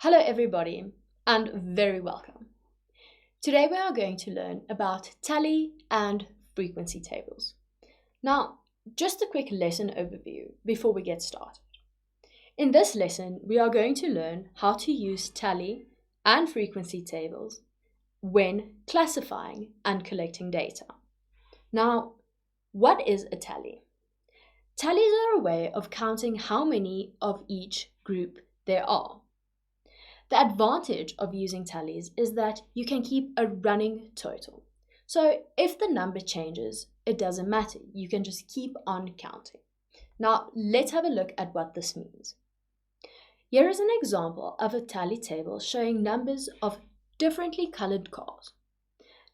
Hello everybody and very welcome. Today we are going to learn about tally and frequency tables. Now, just a quick lesson overview before we get started. In this lesson, we are going to learn how to use tally and frequency tables when classifying and collecting data. Now, what is a tally? Tallies are a way of counting how many of each group there are. The advantage of using tallies is that you can keep a running total. So if the number changes, it doesn't matter. You can just keep on counting. Now, let's have a look at what this means. Here is an example of a tally table showing numbers of differently colored cars.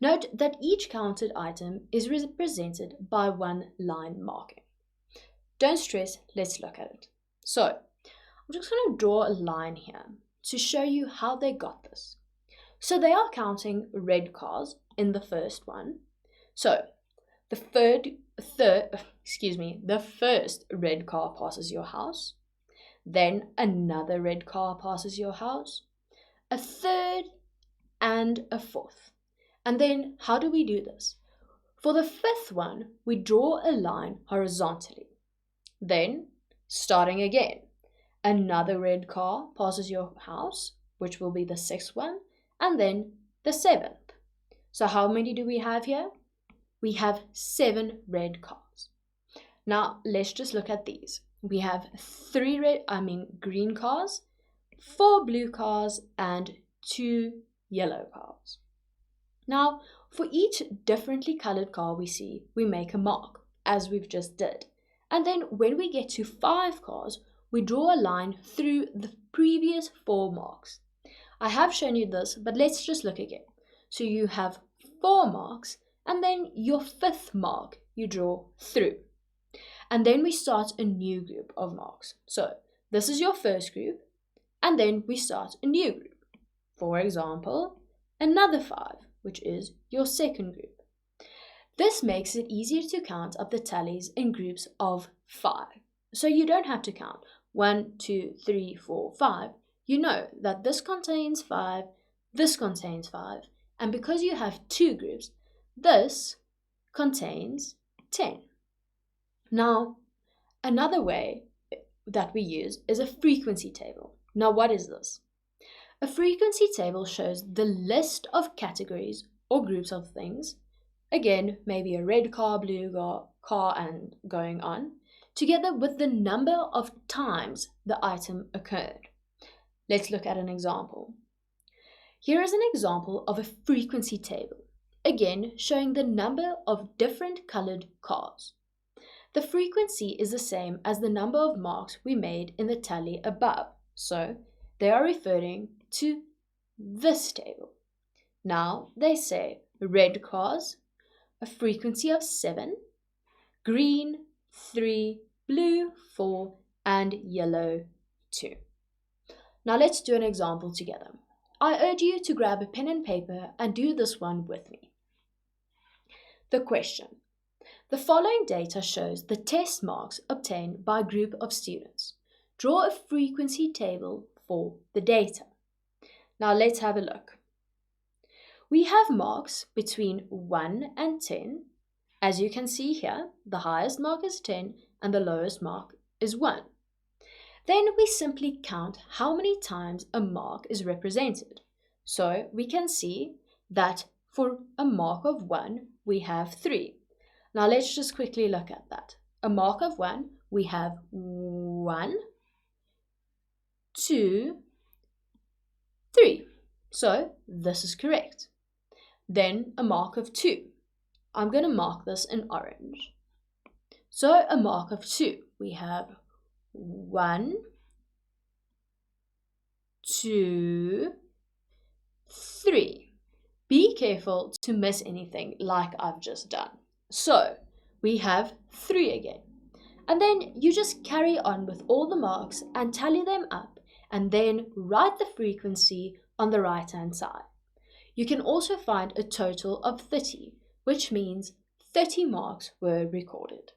Note that each counted item is represented by one line marking. Don't stress, let's look at it. So, I'm just going to draw a line here to show you how they got this. So they are counting red cars in the first one. So the first red car passes your house. Then another red car passes your house. A third and a fourth. And then how do we do this? For the fifth one, we draw a line horizontally. Then, starting again, another red car passes your house, which will be the sixth one, and then the seventh. So how many do we have here? We have 7 red cars. Now let's just look at these. We have 3 green cars, 4 blue cars, and 2 yellow cars. Now, for each differently colored car we see, we make a mark, as we've just did. And then when we get to 5 cars, we draw a line through the previous 4 marks. I have shown you this, but let's just look again. So you have 4 marks, and then your 5th mark you draw through. And then we start a new group of marks. So this is your first group, and then we start a new group. For example, another 5, which is your second group. This makes it easier to count up the tallies in groups of 5. So you don't have to count 1, 2, 3, 4, 5. You know that this contains 5, this contains 5, and because you have 2 groups, this contains 10. Now, another way that we use is a frequency table. Now, what is this? A frequency table shows the list of categories or groups of things. Again, maybe a red car, blue car, and going on, together with the number of times the item occurred. Let's look at an example. Here is an example of a frequency table, again showing the number of different colored cars. The frequency is the same as the number of marks we made in the tally above, so they are referring to this table. Now they say red cars, a frequency of 7, green 3, blue 4, and yellow 2. Now let's do an example together. I urge you to grab a pen and paper and do this one with me. The question. The following data shows the test marks obtained by a group of students. Draw a frequency table for the data. Now let's have a look. We have marks between 1 and 10. As you can see here, the highest mark is 10 and the lowest mark is 1. Then we simply count how many times a mark is represented. So we can see that for a mark of 1, we have 3. Now let's just quickly look at that. A mark of 1, we have 1, 2, 3. So this is correct. Then a mark of 2. I'm going to mark this in orange. So a mark of 2. We have 1, 2, 3. Be careful to miss anything like I've just done. So we have 3 again. And then you just carry on with all the marks and tally them up and then write the frequency on the right-hand side. You can also find a total of 30, which means 30 marks were recorded.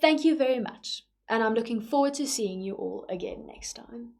Thank you very much, and I'm looking forward to seeing you all again next time.